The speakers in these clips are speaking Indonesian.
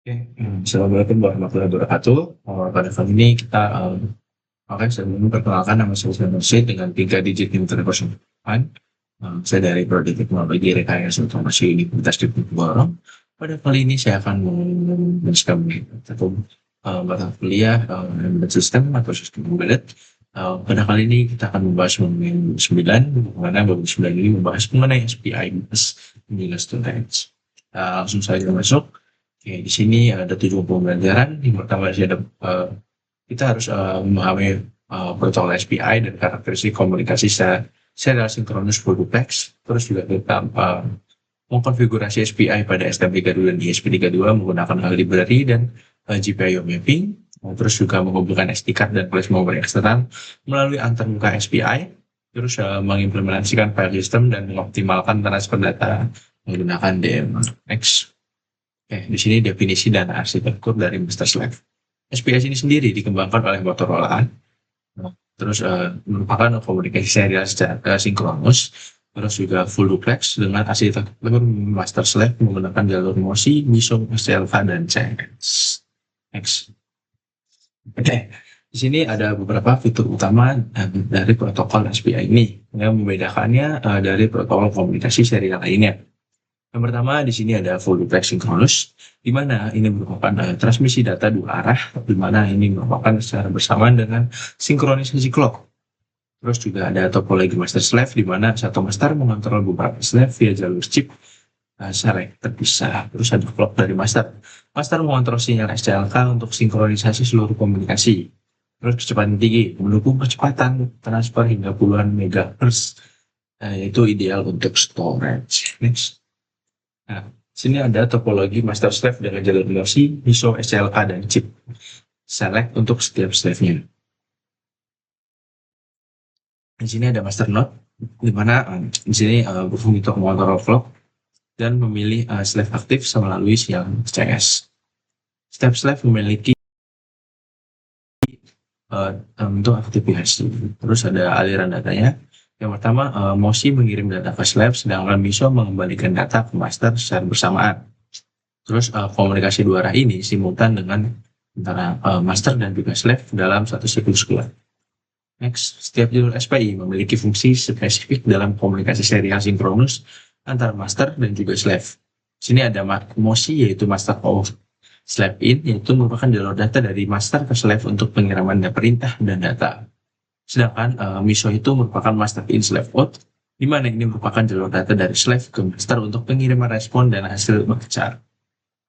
Oke, Assalamualaikum warahmatullahi wabarakatuh. Pada kali ini kita akan sedang memperkenalkan nama saya Nursid dengan 3 digit internet persamaan. Saya dari Prodi Teknologi Rekayasa Otomasi Universitas Diponegoro. Pada kali ini saya akan menjelaskan satu mata kuliah embedded system atau sistem embedded. Pada kali ini kita akan membahas mengenai 9, mana bagian 9 ini membahas mengenai SPI plus nilai storage. Langsung saja masuk. Oke, di sini ada 7 pembelajaran. Yang pertama sih ada kita harus memahami protokol SPI dan karakteristik komunikasi serial sinkronus full duplex. Terus juga kita mengkonfigurasi SPI pada STM32 dan ESP32 menggunakan library dan GPIO mapping. Terus juga menghubungkan SD card dan flash memory eksternal melalui antarmuka SPI. Terus mengimplementasikan file system dan mengoptimalkan transfer data menggunakan DMA. Next. Oke, di sini definisi dan arsitektur dari master slave. SPS ini sendiri dikembangkan oleh Motorola. Terus merupakan komunikasi serial secara sinkronus. Terus juga full duplex dengan arsitektur master slave menggunakan jalur MOSI, MISO, SLK, dan CS. Next. Oke, di sini ada beberapa fitur utama dari protokol SPI ini yang membedakannya dari protokol komunikasi serial lainnya. Yang pertama di sini ada full duplex synchronous, di mana ini merupakan transmisi data dua arah, di mana ini merupakan secara bersamaan dengan sinkronisasi clock. Terus juga ada topologi master slave, di mana satu master mengontrol beberapa slave via jalur chip select terpisah. Terus ada clock dari master. Master mengontrol sinyal SCLK untuk sinkronisasi seluruh komunikasi. Terus kecepatan tinggi, mendukung kecepatan transfer hingga puluhan megahertz, yaitu ideal untuk storage. Next. Nah, sini ada topologi master slave dengan jalur MOSI, MISO, SCLK, dan chip select untuk setiap slave-nya. Di sini ada master node, di mana di sini berfungsi untuk mengontrol clock dan memilih slave aktif melalui sinyal CS. Setiap slave memiliki untuk aktivitas. Terus ada aliran datanya. Yang pertama, MOSI mengirim data ke slave, sedangkan MISO mengembalikan data ke master secara bersamaan. Terus komunikasi dua arah ini simultan dengan antara master dan juga slave dalam satu siklus clock. Next, setiap jalur SPI memiliki fungsi spesifik dalam komunikasi serial sinkronus antara master dan juga slave. Sini ada MOSI, yaitu master of slave in, yaitu merupakan jalur data dari master ke slave untuk pengiriman perintah dan data. Sedangkan MISO itu merupakan master in slave out, di mana ini merupakan jalur data dari slave ke master untuk pengiriman respon dan hasil mengejar.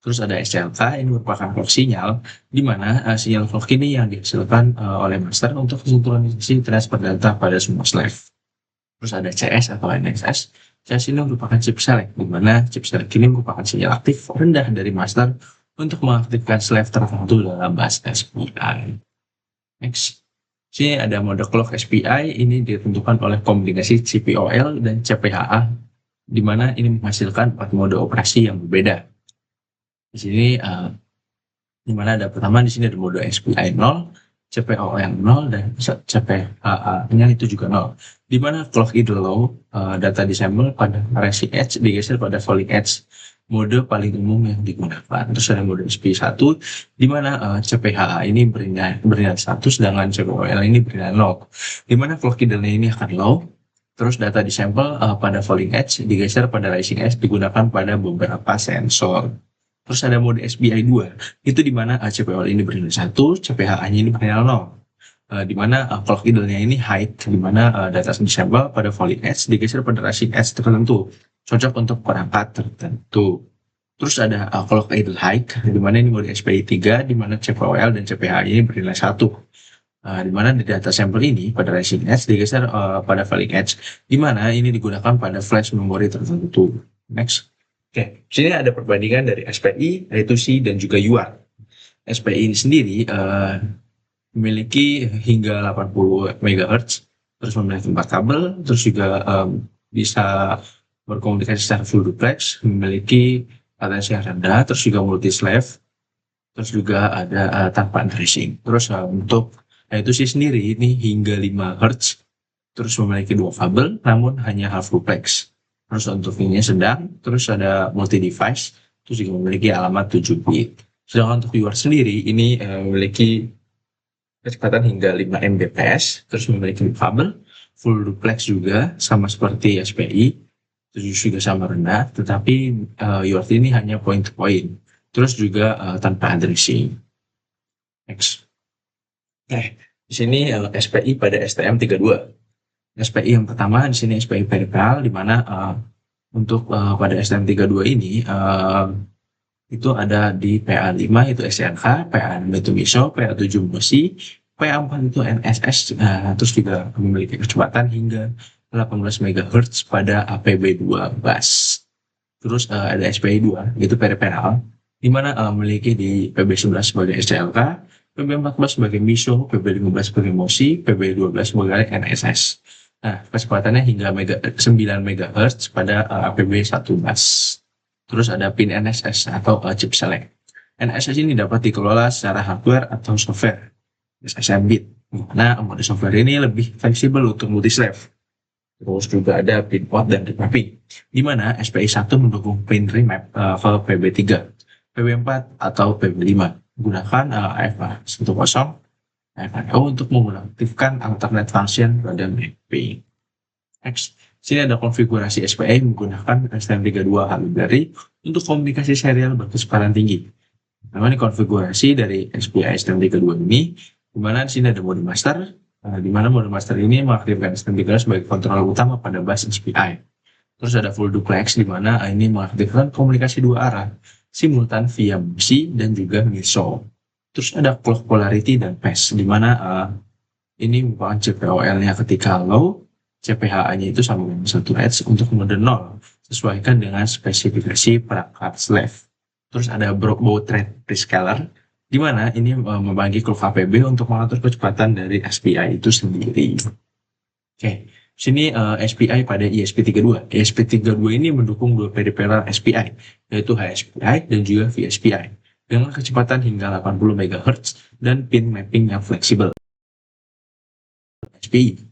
Terus ada SCLK, ini merupakan clock sinyal, di mana sinyal clock ini yang dihasilkan oleh master untuk sinkronisasi transfer data pada semua slave. Terus ada CS atau NXS. CS ini merupakan chip select, di mana chip select ini merupakan sinyal aktif rendah dari master untuk mengaktifkan slave tertentu dalam bus SPI. Next. Sini ada mode clock SPI, ini ditentukan oleh komunikasi CPOL dan CPHA, di mana ini menghasilkan 4 mode operasi yang berbeda. Di sini, di mana ada pertama di sini ada mode SPI 0, CPOL 0, dan CPHA-nya itu juga 0. Di mana clock idle low, data disable pada racing edge digeser pada falling edge, mode paling umum yang digunakan. Terus ada mode SPI 1, di mana CPHA ini bernilai 1, sedangkan CPOL ini bernilai 0. Di mana clock idle-nya ini akan low, terus data disampel pada falling edge digeser pada rising edge digunakan pada beberapa sensor. Terus ada mode SPI 2, itu di mana CPOL ini bernilai 1, CPHA-nya ini bernilai 0. Di mana clock idle-nya ini high, di mana data disampel pada falling edge digeser pada rising edge tertentu, cocok untuk perangkat tertentu. Terus ada clock idle high, di mana ini mode SPI 3, di mana CPOL dan CPHA ini bernilai 1. Di mana di data sampel ini pada rising edge digeser pada falling edge, di mana ini digunakan pada flash memory tertentu. Next. Oke, sini ada perbandingan dari SPI, yaitu C dan juga UART. SPI ini sendiri memiliki hingga 80 MHz, terus memiliki 4 kabel, terus juga bisa berkomunikasi secara full duplex, memiliki latensi yang rendah, terus juga multi slave, terus juga ada tanpa tracing. Terus untuk itu sih sendiri ini hingga 5 Hz, terus memiliki 2 kabel, namun hanya half duplex. Terus untuk ini sedang, terus ada multi device, terus juga memiliki alamat 7 bit. Sedangkan untuk UART sendiri ini memiliki kecepatan hingga 5 Mbps, terus memiliki kabel full duplex juga sama seperti SPI, terus juga sama rendah, tetapi UART ini hanya point to point, terus juga tanpa addressing. Next. Di sini SPI pada STM32. SPI yang pertama di sini SPI peripheral, di mana untuk pada STM32 ini itu ada di PA5 itu SNK, PA6 itu MISO, PA7 MOSI, PA4 itu NSS, terus juga memiliki kecepatan hingga 18 MHz pada APB2 bus. Terus ada SPI2 yaitu peripheral, di mana memiliki di PB11 sebagai SCLK, PB14 sebagai MISO, PB15 sebagai MOSI, PB12 sebagai NSS. Nah, kecepatannya hingga 9 MHz pada APB1 bus. Terus ada pin NSS atau chip select. NSS ini dapat dikelola secara hardware atau software, SSM bit. Nah, mode software ini lebih fleksibel untuk multi-slave. Terus juga ada pin out dan remapping, di mana SPI1 mendukung pin remap ke PB3, PB4 atau PB5. Gunakan AFA10, AFA untuk mengaktifkan alternate function pada mapping. Next. Sini ada konfigurasi SPI menggunakan STM32 library untuk komunikasi serial berkecepatan tinggi. Nah, ini konfigurasi dari SPI STM32 ini, di mana di sini ada mode master, di mana mode master ini mengaktifkan STM32 sebagai kontrol utama pada bus SPI. Terus ada full duplex, di mana ini mengaktifkan komunikasi dua arah, simultan via MOSI dan juga MISO. Terus ada clock polarity dan phase, di mana ini merupakan CPOL-nya ketika low, CPHA-nya itu sama dengan 1 Hz untuk mode 0, sesuaikan dengan spesifikasi perangkat slave. Terus ada baud rate prescaler, di mana ini membagi clock APB untuk mengatur kecepatan dari SPI itu sendiri. Oke, sini SPI pada ESP32. ESP32 ini mendukung dua peripheral SPI, yaitu HSPI dan juga VSPI, dengan kecepatan hingga 80 MHz dan pin mapping yang fleksibel.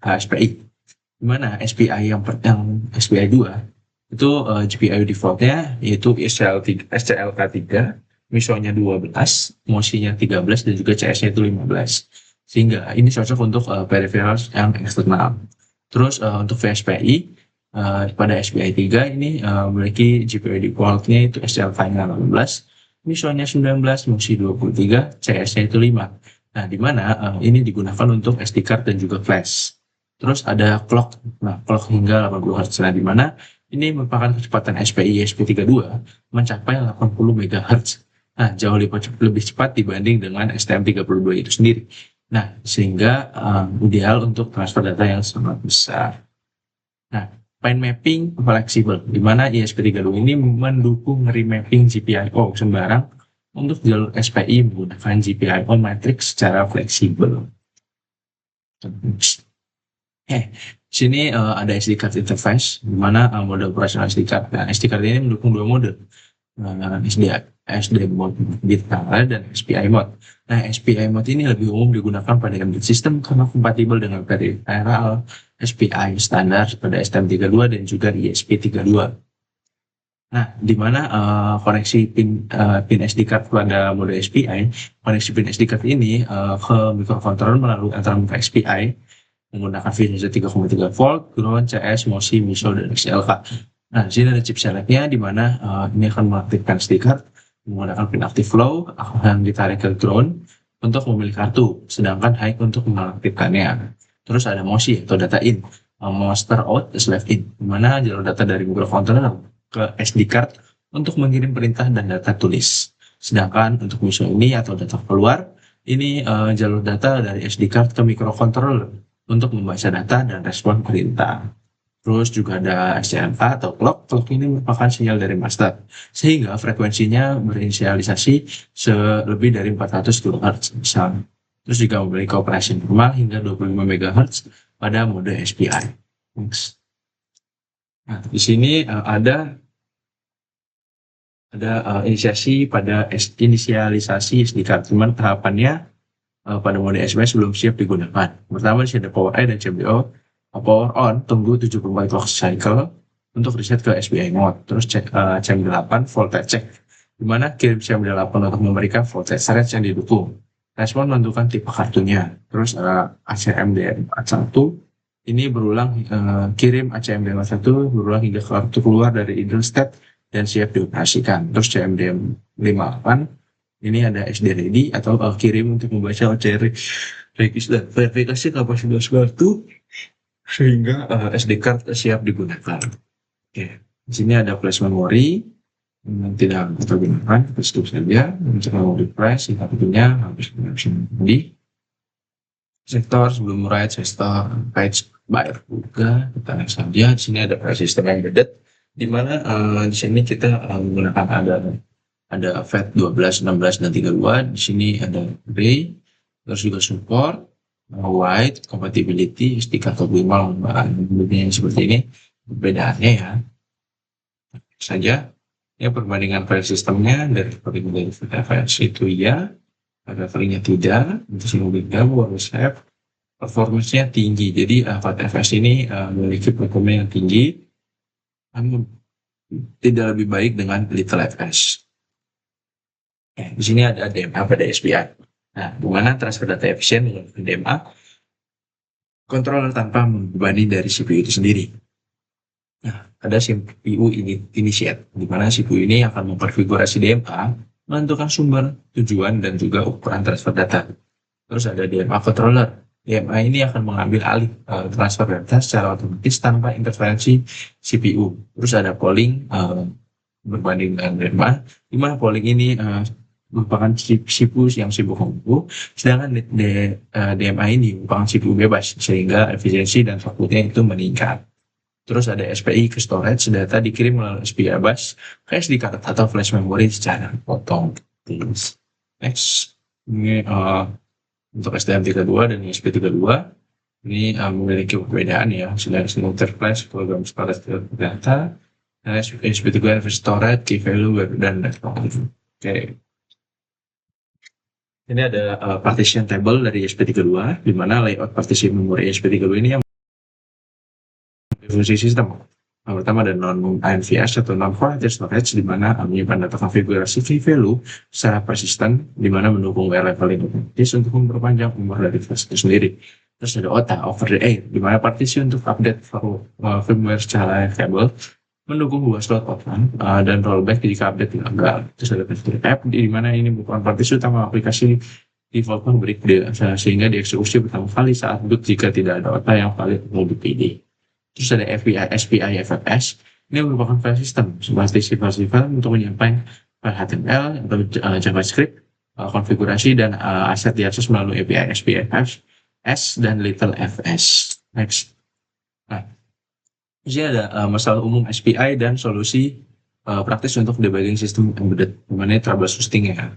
HSPI. Di mana SPI yang SPI 2 itu GPIO defaultnya yaitu SCLK3, MISO-nya 12, MOSI-nya 13 dan juga CS-nya itu 15. Sehingga ini cocok untuk peripheral yang eksternal. Terus untuk VSPI pada SPI 3 ini memiliki GPIO defaultnya itu SCLK-nya 18, MISO-nya 19, MOSI 23, CS-nya itu 5. Nah, di mana ini digunakan untuk SD card dan juga flash. Terus ada clock, clock hingga 80 Hz, di mana ini merupakan kecepatan SPI ESP32 mencapai 80 MHz. Nah, jauh lebih cepat dibanding dengan STM32 itu sendiri. Nah, sehingga ideal untuk transfer data yang sangat besar. Nah, pin mapping fleksibel, di mana ESP32 ini mendukung remapping GPIO sembarang untuk jalur SPI menggunakan GPIO matrix secara fleksibel. Sini ada SD card interface, di mana mode operasional SD card. Nah, SD card ini mendukung dua mode, SD mode bit parallel dan SPI mode. Nah, SPI mode ini lebih umum digunakan pada embedded system karena kompatibel dengan peripheral SPI standar pada STM32 dan juga ESP32. Nah, di mana koneksi pin SD card pada mode SPI, koneksi pin SD card ini ke microcontroller melalui antara SPI menggunakan VCC 3,3 volt, ground, CS, MOSI, MISO, dan XLK. Nah, di sini ada chip select-nya, di mana ini akan mengaktifkan SD card menggunakan pin active low yang ditarik ke ground untuk memilih kartu, sedangkan high untuk mengaktifkannya. Terus ada MOSI atau data in, master out, slave in, di mana jalur data dari microcontroller ke SD card untuk mengirim perintah dan data tulis. Sedangkan untuk MISO ini atau data keluar, ini jalur data dari SD card ke microcontroller untuk membaca data dan respon perintah. Terus juga ada SCLK atau clock. Clock ini merupakan sinyal dari master, sehingga frekuensinya berinisialisasi lebih dari 400 kHz misalnya. Terus juga memiliki operasi normal hingga 25 MHz pada mode SPI. Nah, di sini ada inisialisasi SD card, cuman tahapannya pada mode SPI belum siap digunakan. Pertama di sini ada power on dan CBO. Power on tunggu 74 clock cycle untuk reset ke SPI mode. Terus cek CM8 voltage check. di mana kirim CMD8 untuk memberikan voltage range yang didukung. Respon menentukan tipe kartunya. Terus ACMD41 ini berulang kirim ACMD41 berulang hingga kartu keluar dari idle state dan siap dioperasikan. Terus CMD58 ini ada SD ready atau kirim untuk membaca OCR regis dan verifikasi kapasitas kartu sehingga SD card siap digunakan. Oke, di sini ada flash memory tidak kita gunakan, kita stop saja untuk memori flash kartunya habis di sektor sebelum write sektor page buyer juga kita next saja. Di sini ada file system embedded di mana di sini kita menggunakan ada FAT 12, 16 dan 32. Di sini ada array, terus juga support, wide, compatibility, SD card minimal yang seperti ini. Perbedaannya ya saja ya perbandingan file sistemnya dari FS itu ya ada filenya tidak untuk sehingga harus have performance-nya tinggi. Jadi FS ini memiliki performa yang tinggi, namun tidak lebih baik dengan Little FS. Di sini ada DMA pada SPI. Nah, di mana transfer data efisien dengan DMA controller tanpa membebani dari CPU itu sendiri. Nah, ada CPU initiate, di mana CPU ini akan memkonfigurasi DMA, menentukan sumber, tujuan, dan juga ukuran transfer data. Terus ada DMA controller. DMA ini akan mengambil alih transfer data secara otomatis tanpa interferensi CPU. Terus ada polling berbanding dengan DMA, di mana polling ini merupakan CPU yang sibuk menunggu, sedangkan DMA ini merupakan CPU bebas, sehingga efisiensi dan throughputnya itu meningkat. Terus ada SPI ke storage, data dikirim melalui SPI bus ke SD card atau flash memory secara otomatis. Next, ini untuk STM32 dan ESP32 ini memiliki perbedaan ya, sedangkan smoother flash program storage data, dan ESP32 storage, key value, dan data. Oke. Ini ada partition table dari ESP32, di mana layout partition memori ESP32 ini yang fungsi sistem. Yang pertama ada non-INVS atau non-volatile storage, di mana menyimpan data konfigurasi key value secara persisten, di mana mendukung wear leveling otomatis untuk memperpanjang umur dari flash itu sendiri. Terus ada OTA, over the air, di mana partisi untuk update firmware secara variable, mendukung 2 slot open dan rollback jika update gagal. Terus ada factory app, di mana ini merupakan partisi utama aplikasi default break sehingga dieksekusi pertama kali saat boot jika tidak ada OTA yang valid mau dipilih. Terus ada SPI FFS, ini merupakan file system seperti sifat-sifat untuk menyampaikan file HTML atau JavaScript, konfigurasi dan aset diakses melalui API SPI FFS dan Little FS. Next. Nah, di sini ada masalah umum SPI dan solusi praktis untuk debugging sistem embedded, dimana troubleshooting ya.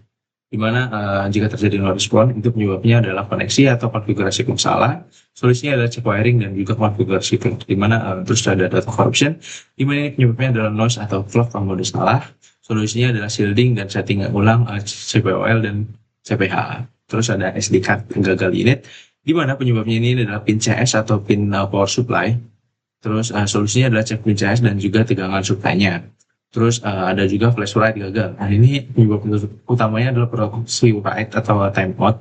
Dimana jika terjadi no respon, itu penyebabnya adalah koneksi atau konfigurasi yang salah. Solusinya adalah check wiring dan juga konfigurasi clock, dimana terus ada data corruption, dimana penyebabnya adalah noise atau clock mode salah. Solusinya adalah shielding dan setting ulang CPOL dan CPH. Terus ada SD card gagal unit, dimana penyebabnya ini adalah pin CS atau pin power supply. Terus solusinya adalah cek pin CS dan juga tegangan supply-nya. Terus ada juga flash write gagal. Nah, ini penyebab utamanya adalah proxy write atau timeout.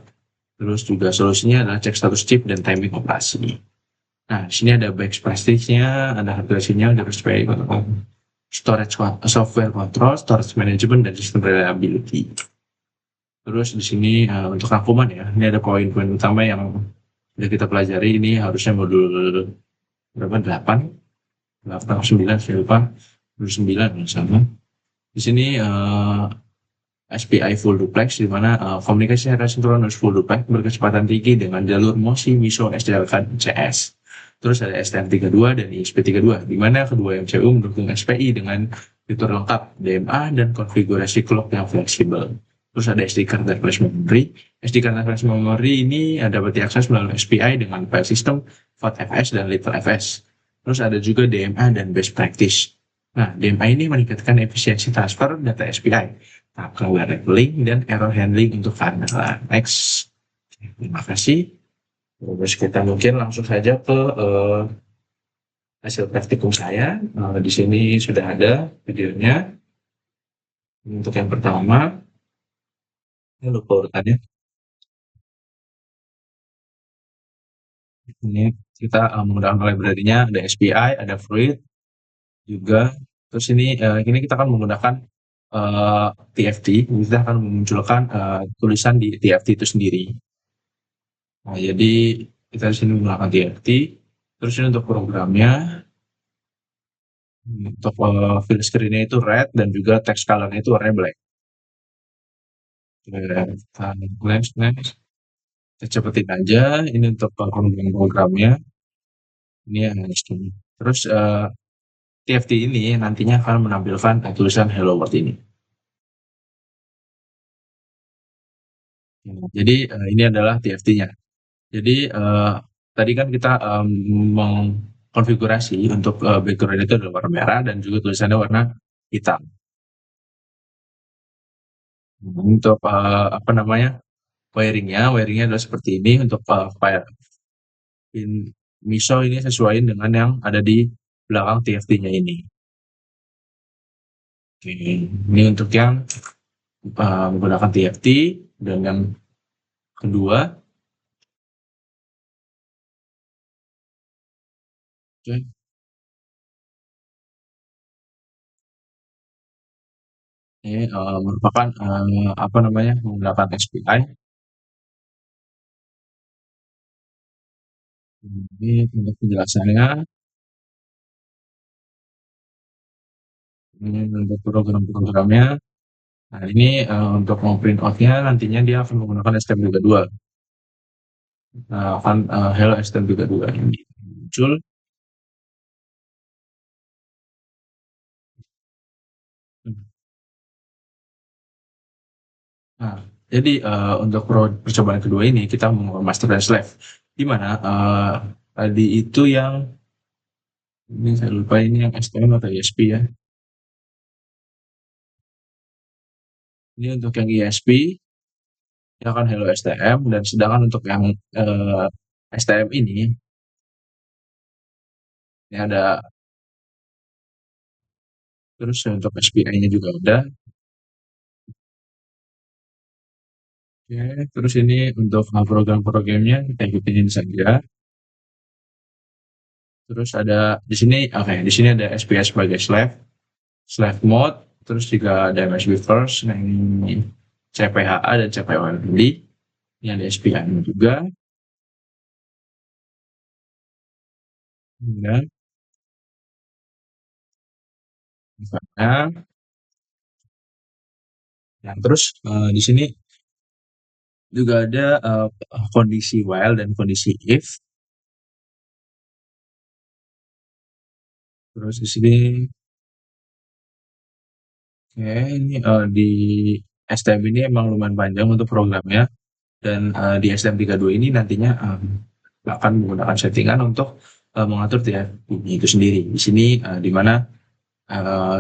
Terus juga solusinya adalah cek status chip dan timing operasi. Nah, di sini ada best practice-nya, ada hardware-nya, ada sebagai storage software control, storage management, dan sistem reliability. Terus di sini untuk rangkuman ya, ini ada poin-poin utama yang sudah kita pelajari. Ini harusnya modul berapa? 8 9 saya lupa. 9 sama. Di sini SPI full duplex, di mana komunikasi secara sinkronus full duplex berkecepatan tinggi dengan jalur MOSI, MISO, SDLK, CS. Terus ada STM32 dan ESP32, di mana kedua MCU mendukung SPI dengan fitur lengkap DMA dan konfigurasi clock yang fleksibel. Terus ada SD card dan flash memory. SD card dan flash memory ini dapat diakses melalui SPI dengan file system, FAT-FS, dan Little FS. Terus ada juga DMA dan best practice. Nah, DMA ini meningkatkan efisiensi transfer data SPI, tahap leveling, dan error handling untuk kernel. Next. Terima kasih. Terus kita mungkin langsung saja ke hasil praktikum saya. Di sini sudah ada videonya. Untuk yang pertama, ini lupa urutannya. Ini kita menggunakan library-nya ada SPI, ada Fruit juga. Terus ini kita akan menggunakan TFT. Kita akan memunculkan tulisan di TFT itu sendiri. Nah, jadi kita di sini menggunakan TFT. Terus ini untuk programnya, untuk fill screen-nya itu red dan juga text color-nya itu warnanya black. Kita next. Kita cepetin aja. Ini untuk programnya. Ini yang ini. Terus TFT ini nantinya akan menampilkan tulisan Hello World ini. Jadi ini adalah TFT-nya. Jadi tadi kan kita mengkonfigurasi untuk background itu adalah warna merah dan juga tulisannya warna hitam. Untuk apa namanya wiringnya adalah seperti ini untuk pin MISO ini sesuaiin dengan yang ada di belakang TFT-nya ini. Oke, ini untuk yang menggunakan TFT dan yang kedua, oke, ini merupakan apa namanya menggunakan SPI. Ini untuk penjelasannya, ini untuk program-programnya. Nah, ini untuk mau print out-nya nantinya dia akan menggunakan STM32. Nah, akan Hello STM32 ini muncul. Nah, jadi untuk percobaan kedua ini kita menggunakan master dan slave. Di mana tadi itu yang ini saya lupa ini yang STM atau ISP ya. Ini untuk yang ISP ya kan Hello STM dan sedangkan untuk yang STM ini ada terus untuk SPI-nya juga ada. Oke, terus ini untuk program-programnya kita ikutin ini saja. Terus ada di sini, oke, di sini ada SPS sebagai slave mode, terus juga ada MSB first, nah ini CPHA dan CPWD, ini ada SPI juga, ya, misalnya. Nah, terus di sini juga ada kondisi while dan kondisi if. Terus di sini, oke, ini di STM ini emang lumayan panjang untuk programnya. Dan di STM32 ini nantinya akan menggunakan settingan untuk mengatur TFT itu sendiri. Di sini di mana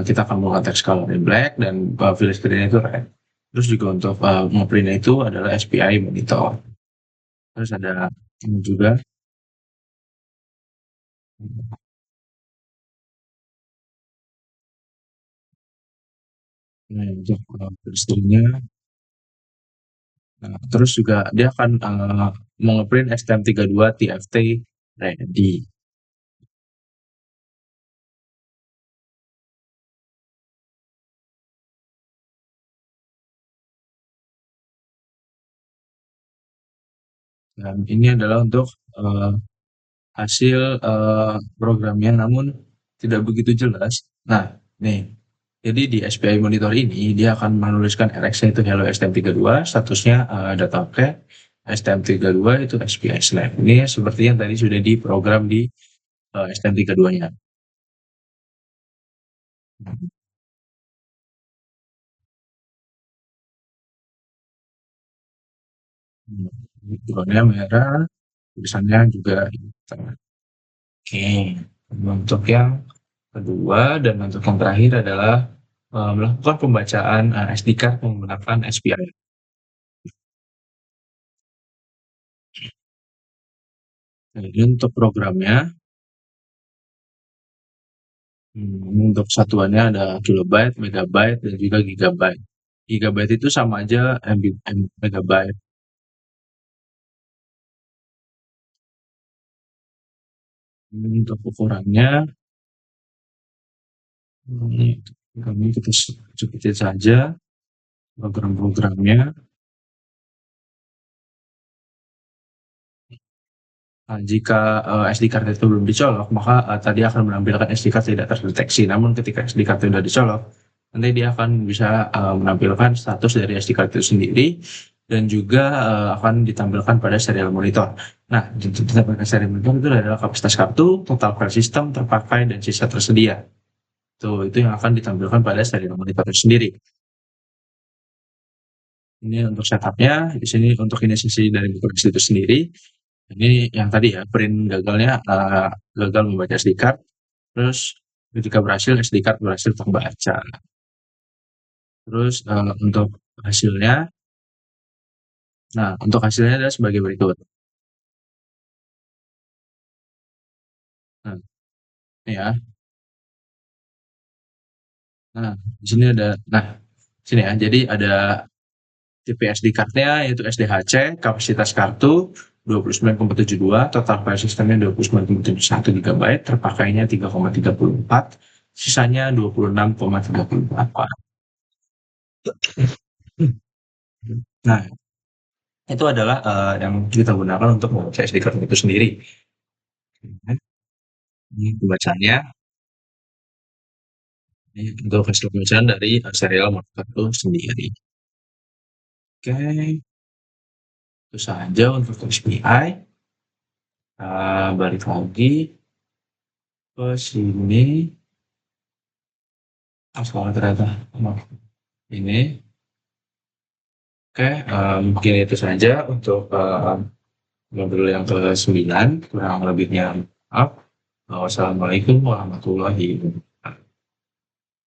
kita akan menggunakan text color in black dan fill screen itu red. Terus juga untuk ngeprintnya itu adalah SPI monitor. Terus ada ini juga untuk fill screen-nya. Nah, terus juga dia akan mengeprint STM32 TFT ready. Dan ini adalah untuk hasil programnya namun tidak begitu jelas. Nah, nih, jadi di SPI Monitor ini dia akan menuliskan RX-nya itu Hello STM32, statusnya data update, STM32 itu SPI Slack. Ini seperti yang tadi sudah diprogram di STM32-nya. Background-nya merah, tulisannya juga hitam. Oke, untuk yang kedua dan untuk yang terakhir adalah melakukan pembacaan SD card menggunakan SPI. Jadi untuk programnya, Untuk satuannya ada kilobyte, megabyte, dan juga gigabyte. Gigabyte itu sama aja megabyte. Untuk ukurannya, kami kita sebutin saja program-programnya. Nah, jika SD card itu belum dicolok, maka tadi akan menampilkan SD card tidak terdeteksi. Namun ketika SD card sudah dicolok, nanti dia akan bisa menampilkan status dari SD card itu sendiri dan juga akan ditampilkan pada serial monitor. Nah, ditampilkan serial monitor itu adalah kapasitas kartu, total file system terpakai dan sisa tersedia. Tuh, itu yang akan ditampilkan pada serial monitor itu sendiri. Ini untuk setupnya, di sini untuk inisiasi dari micro:BIOS itu sendiri. Ini yang tadi ya, print gagalnya gagal membaca SD card, terus ketika berhasil SD card berhasil terbaca. Terus untuk hasilnya, nah untuk hasilnya adalah sebagai berikut. Nah, ini ya. Nah, di sini ada, nah sini ya. Jadi ada tipe SD card-nya yaitu SDHC, kapasitas kartu 29,72, total file sistemnya 29,71 GB, terpakainya 3,34, sisanya 26,38. Nah, itu adalah yang kita gunakan untuk membaca SD card itu sendiri. Ini pembacanya, ini untuk hasil pembacaan dari serial monitor itu sendiri. Oke, itu saja untuk SPI. Balik lagi ke sini. Sekolah ternyata ini. Oke, mungkin itu saja untuk modul yang ke-9. Kurang lebihnya maaf. Wassalamualaikum warahmatullahi wabarakatuh.